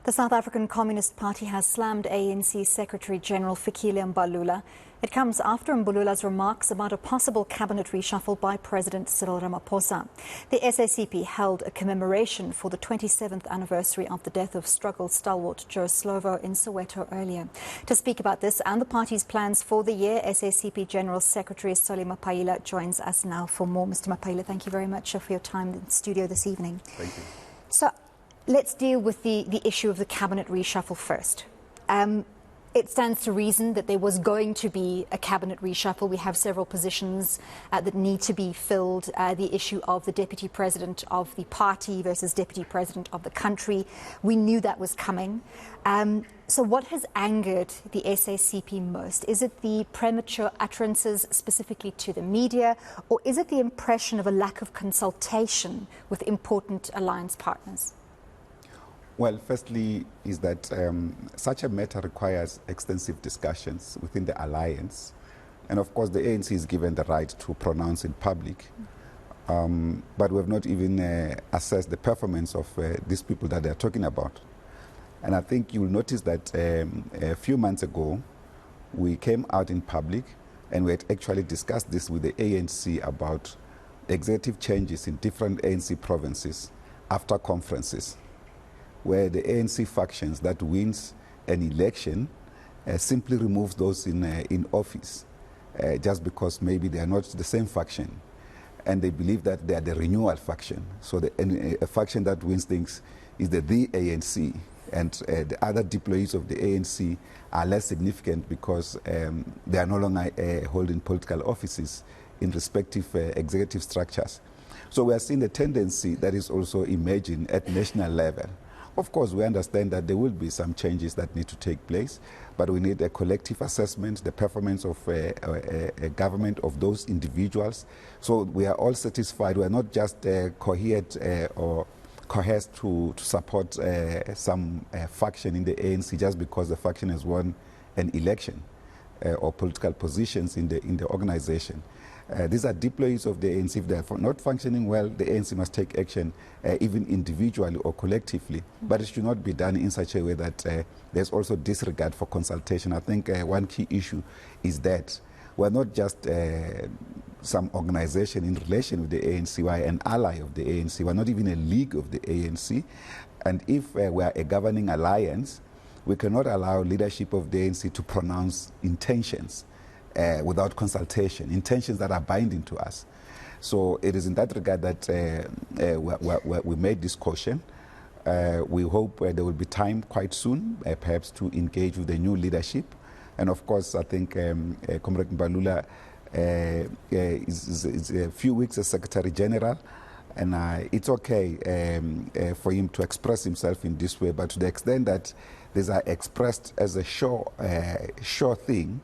The South African Communist Party has slammed ANC Secretary General Fikile Mbalula. It comes after Mbalula's remarks about a possible cabinet reshuffle by President Cyril Ramaphosa. The SACP held a commemoration for the 27th anniversary of the death of struggle stalwart Joe Slovo in Soweto earlier. To speak about this and the party's plans for the year, SACP General Secretary Mapaila joins us now for more. Mr. Mapaila, thank you very much for your time in the studio this evening. Thank you. So, let's deal with the issue of the cabinet reshuffle first. It stands to reason that there was going to be a cabinet reshuffle. We have several positions that need to be filled. The issue of the deputy president of the party versus deputy president of the country. We knew that was coming. So what has angered the SACP most? Is it the premature utterances specifically to the media, or is it the impression of a lack of consultation with important alliance partners? Well, firstly, is that such a matter requires extensive discussions within the alliance. And of course, the ANC is given the right to pronounce in public. But we have not even assessed the performance of these people that they're talking about. And I think you'll notice that a few months ago, we came out in public and we had actually discussed this with the ANC about executive changes in different ANC provinces after conferences, where the ANC factions that wins an election simply removes those in office just because maybe they are not the same faction. And they believe that they are the renewal faction. So a faction that wins things is the ANC. And the other deployees of the ANC are less significant because they are no longer holding political offices in respective executive structures. So we are seeing a tendency that is also emerging at national level. Of course, we understand that there will be some changes that need to take place, but we need a collective assessment, the performance of a government of those individuals. So we are all satisfied. We are not just coherent or coerced to support some faction in the ANC just because the faction has won an election or political positions in the organization. These are deployees of the ANC. If they are not functioning well, the ANC must take action, even individually or collectively. But it should not be done in such a way that there's also disregard for consultation. I think one key issue is that we're not just some organization in relation with the ANC. We're an ally of the ANC. We're not even a league of the ANC. And if we are a governing alliance, we cannot allow leadership of the ANC to pronounce intentions without consultation, intentions that are binding to us. So it is in that regard that we made this caution. We hope there will be time quite soon, perhaps, to engage with the new leadership. And of course, I think Comrade Mbalula is a few weeks as Secretary General, and it's okay for him to express himself in this way, but to the extent that these are expressed as a sure thing,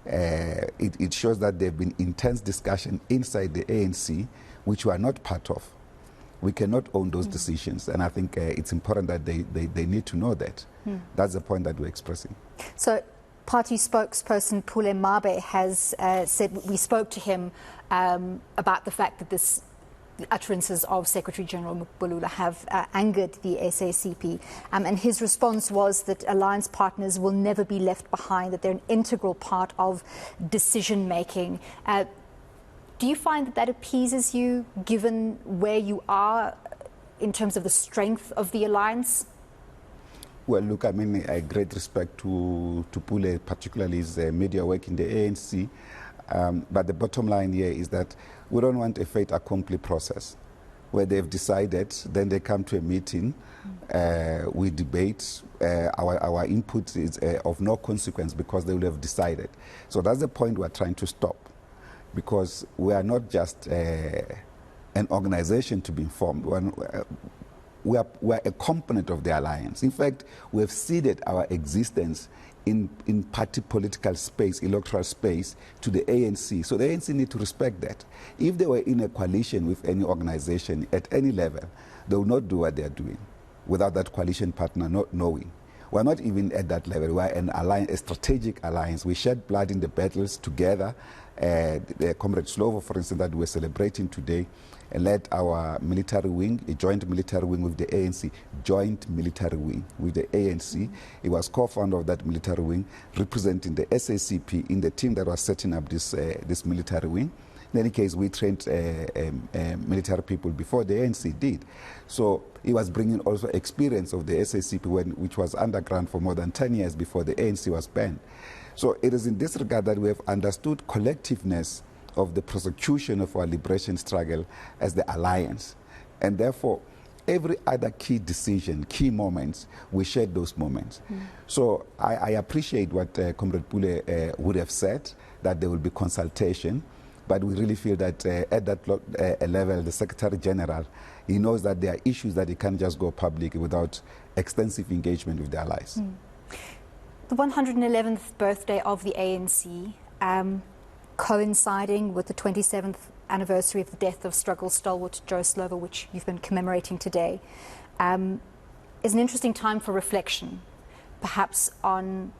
it shows that there have been intense discussion inside the ANC, which we are not part of. We cannot own those decisions, and I think it's important that they need to know that. That's the point that we're expressing. So, party spokesperson Fikile Mbalula has said, we spoke to him about the fact that the utterances of Secretary General Mbalula have angered the SACP, and his response was that alliance partners will never be left behind, that they're an integral part of decision making. Do you find that fikile you, given where you are in terms of the strength of the alliance? Well, look, I mean, I great respect to Fikile, particularly his media work in the ANC. But the bottom line here is that we don't want a fait accompli process where they've decided, then they come to a meeting, we debate, our input is of no consequence because they will have decided. So that's the point we're trying to stop, because we are not just an organization to be formed. We are a component of the alliance. In fact, we have ceded our existence in party political space, electoral space, to the ANC. So the ANC need to respect that. If they were in a coalition with any organization at any level, they will not do what they are doing without that coalition partner not knowing. We're not even at that level. We're an alliance, a strategic alliance. We shed blood in the battles together. The Comrade Slovo, for instance, that we're celebrating today, led our military wing, a joint military wing with the ANC, joint military wing with the ANC. He was co-founder of that military wing, representing the SACP in the team that was setting up this military wing. In any case, we trained military people before the ANC did. So he was bringing also experience of the SACP, which was underground for more than 10 years before the ANC was banned. So it is in this regard that we have understood collectiveness of the prosecution of our liberation struggle as the alliance. And therefore, every other key decision, key moments, we shared those moments. So I appreciate what Comrade Pule would have said, that there will be consultation. But we really feel that at that level, the Secretary General, he knows that there are issues that he can't just go public without extensive engagement with the allies. The 111th birthday of the ANC, coinciding with the 27th anniversary of the death of struggle stalwart Joe Slovo, which you've been commemorating today, is an interesting time for reflection, perhaps on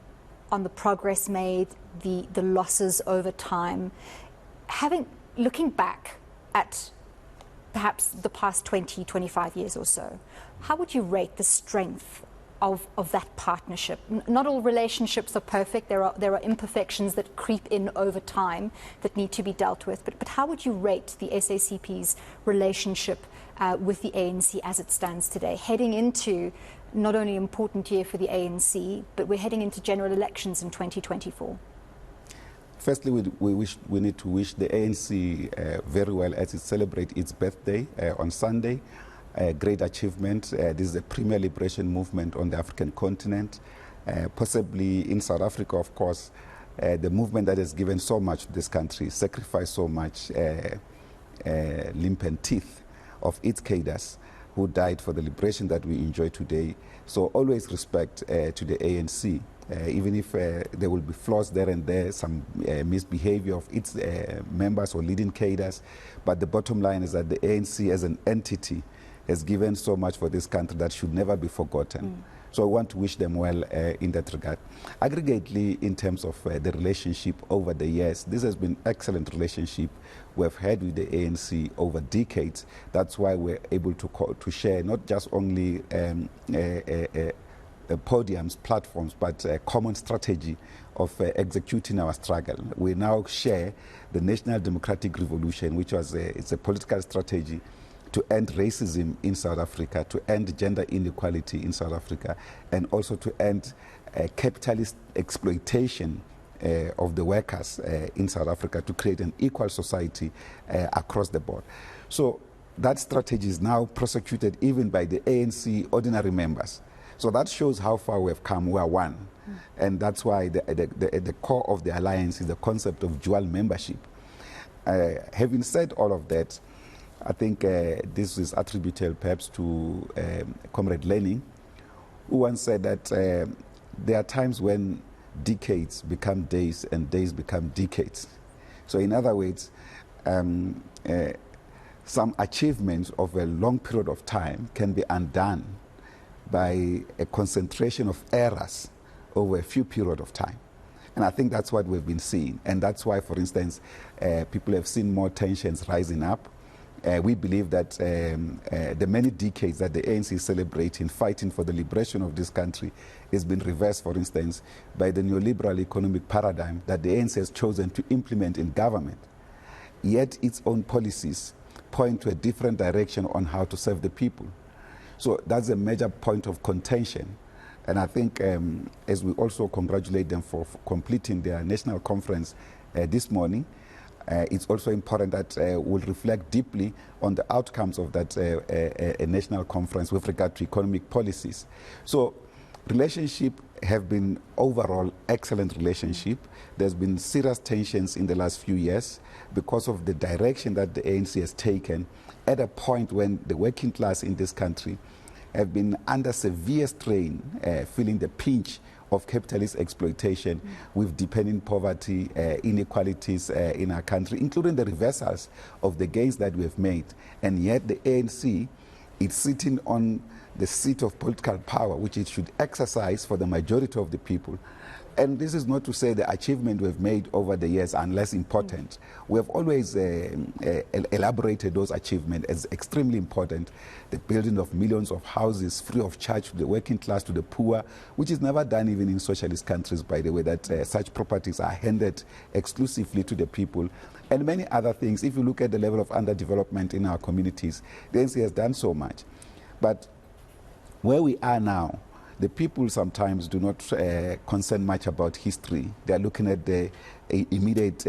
the progress made, the losses over time. Looking back at perhaps the past 20, 25 years or so, how would you rate the strength of that partnership? Not all relationships are perfect. There are imperfections that creep in over time that need to be dealt with. But how would you rate the SACP's relationship with the ANC as it stands today, heading into not only an important year for the ANC, but we're heading into general elections in 2024? Firstly, we need to wish the ANC very well as it celebrates its birthday on Sunday. Great achievement. This is a premier liberation movement on the African continent. Possibly in South Africa, of course, the movement that has given so much to this country, sacrificed so much limb and teeth of its cadres who died for the liberation that we enjoy today. So always respect to the ANC. Even if there will be flaws there and there, some misbehavior of its members or leading cadres. But the bottom line is that the ANC as an entity has given so much for this country that should never be forgotten. So I want to wish them well in that regard. Aggregately, in terms of the relationship over the years, this has been excellent relationship we've had with the ANC over decades. That's why we're able to share not just only podiums, platforms, but a common strategy of executing our struggle. We now share the National Democratic Revolution, which was it's a political strategy to end racism in South Africa, to end gender inequality in South Africa, and also to end capitalist exploitation of the workers in South Africa, to create an equal society across the board. So that strategy is now prosecuted even by the ANC ordinary members. So that shows how far we have come. We are one. And that's why the core of the alliance is the concept of dual membership. Having said all of that, I think this is attributable perhaps to Comrade Lenin, who once said that there are times when decades become days and days become decades. So in other words, some achievements of a long period of time can be undone by a concentration of errors over a few period of time. And I think that's what we've been seeing. And that's why, for instance, people have seen more tensions rising up. We believe that the many decades that the ANC is celebrating, fighting for the liberation of this country, has been reversed, for instance, by the neoliberal economic paradigm that the ANC has chosen to implement in government. Yet its own policies point to a different direction on how to serve the people. So that's a major point of contention. And I think as we also congratulate them for completing their national conference this morning, it's also important that we'll reflect deeply on the outcomes of that a national conference with regard to economic policies. So relationship have been overall excellent relationship. There's been serious tensions in the last few years because of the direction that the ANC has taken at a point when the working class in this country have been under severe strain, feeling the pinch of capitalist exploitation with deepening poverty, inequalities in our country, including the reversals of the gains that we have made. And yet the ANC is sitting on the seat of political power, which it should exercise for the majority of the people. And this is not to say the achievement we've made over the years are less important. We have always elaborated those achievements as extremely important. The building of millions of houses free of charge to the working class, to the poor, which is never done even in socialist countries, by the way, that such properties are handed exclusively to the people. And many other things. If you look at the level of underdevelopment in our communities, the ANC has done so much. But where we are now, the people sometimes do not concern much about history. They are looking at the immediate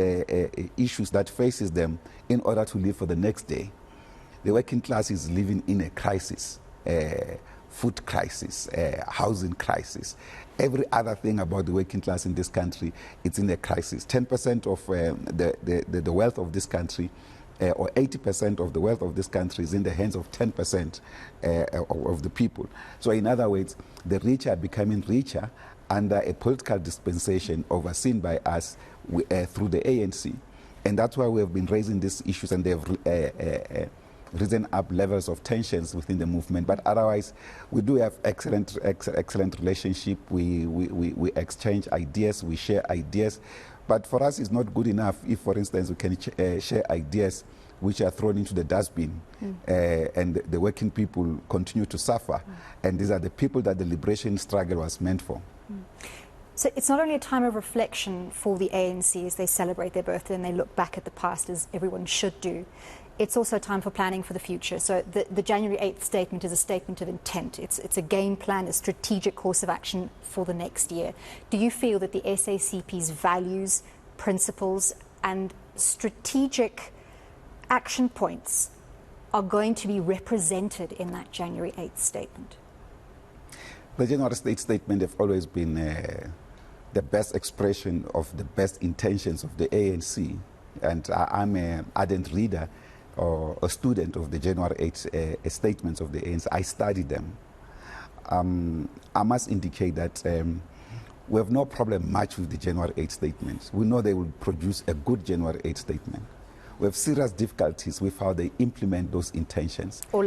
issues that faces them in order to live for the next day. The working class is living in a crisis, food crisis, housing crisis. Every other thing about the working class in this country, it's in a crisis. 10% of the wealth of this country, or 80% of the wealth of this country is in the hands of 10% of the people. So in other words, the rich are becoming richer under a political dispensation overseen by us through the ANC. And that's why we have been raising these issues, and they have risen up levels of tensions within the movement. But otherwise, we do have excellent relationship. We exchange ideas, we share ideas. But for us, it's not good enough if, for instance, we can share ideas which are thrown into the dustbin, and the working people continue to suffer. And these are the people that the liberation struggle was meant for. So it's not only a time of reflection for the ANC as they celebrate their birthday and they look back at the past, as everyone should do. It's also a time for planning for the future. So the January 8th statement is a statement of intent. It's a game plan, a strategic course of action for the next year. Do you feel that the SACP's values, principles and strategic action points are going to be represented in that January 8th statement? The January 8th statement have always been the best expression of the best intentions of the ANC. And I'm an ardent reader or a student of the January 8th statements of the ANC. I study them. I must indicate that we have no problem much with the January 8th statements. We know they will produce a good January 8th statement. We have serious difficulties with how they implement those intentions. Or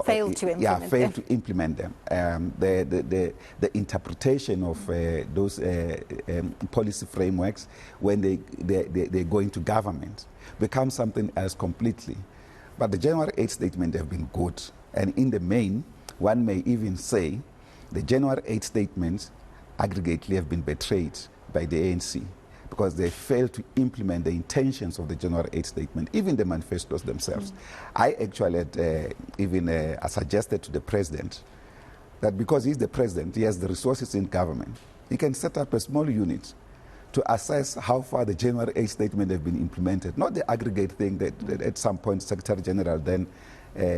fail to implement them. Yeah, fail to implement them. The interpretation of those policy frameworks when they go into government becomes something else completely. But the January 8th statement have been good. And in the main, one may even say the January 8th statements aggregately have been betrayed by the ANC, because they failed to implement the intentions of the January 8th statement, even the manifestos themselves. I actually had even suggested to the president that because he's the president, he has the resources in government, he can set up a small unit to assess how far the January 8th statement have been implemented, not the aggregate thing that at some point Secretary General then,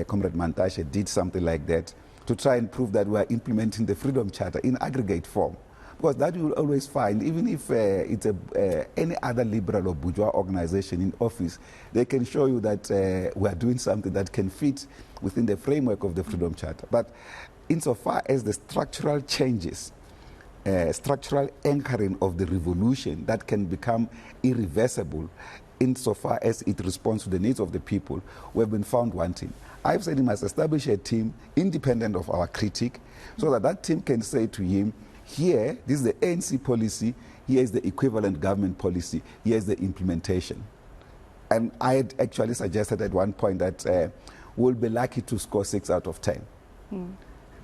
Comrade Mantashe, did something like that to try and prove that we are implementing the Freedom Charter in aggregate form. Because that you will always find, even if it's any other liberal or bourgeois organization in office, they can show you that we are doing something that can fit within the framework of the Freedom Charter. But insofar as the structural changes, structural anchoring of the revolution that can become irreversible insofar as it responds to the needs of the people, we have been found wanting. I've said he must establish a team independent of our critic, so that that team can say to him, here, this is the ANC policy, here is the equivalent government policy, here is the implementation. And I had actually suggested at one point that we'll be lucky to score 6 out of 10.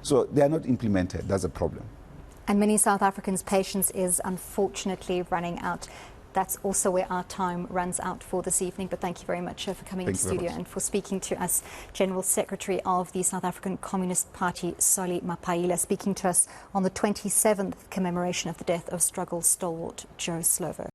So they are not implemented, that's a problem. And many South Africans' patience is unfortunately running out. That's also where our time runs out for this evening. But thank you very much for coming into studio and for speaking to us. General Secretary of the South African Communist Party, Fikile Mbalula, speaking to us on the 27th commemoration of the death of struggle stalwart Joe Slovo.